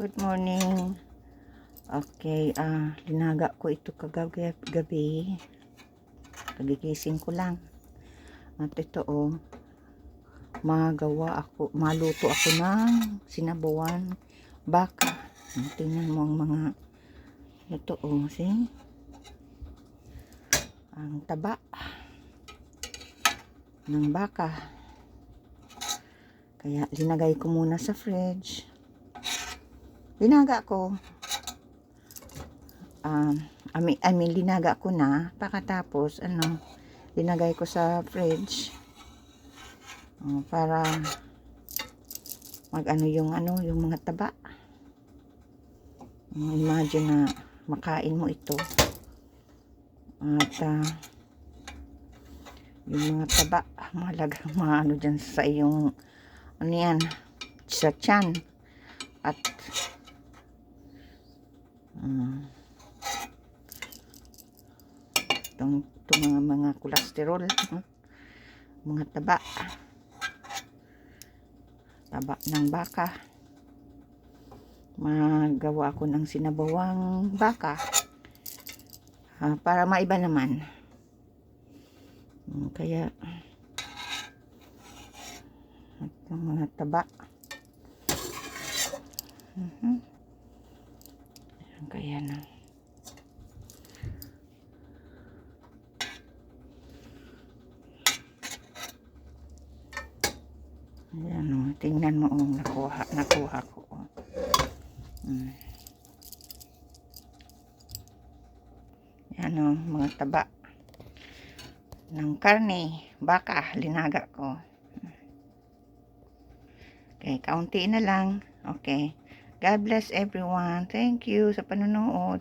Good morning. Okay, linaga ko ito kagabi. Kagigising ko lang. At ito maluto ako ng sinabawan baka. Tingnan mo ang mga ito see? Ang taba ng baka. Kaya linagay ko muna sa fridge. Linaga ko. Linaga ko na. Pagkatapos, linagay ko sa fridge. Para yung mga taba. Imagine na makain mo ito. At, yung mga taba, mahalagang dyan sa iyong, sa tiyan. At, itong mga kolesterol, mga taba ng baka. Magawa ko ng sinabawang baka para maiba naman. Kaya itong mga taba, kaya na ayan, tingnan mo nakuha ko. Yan mga taba ng karne baka, linaga ko. Okay, kaunti na lang. Okay, God bless everyone. Thank you sa panonood.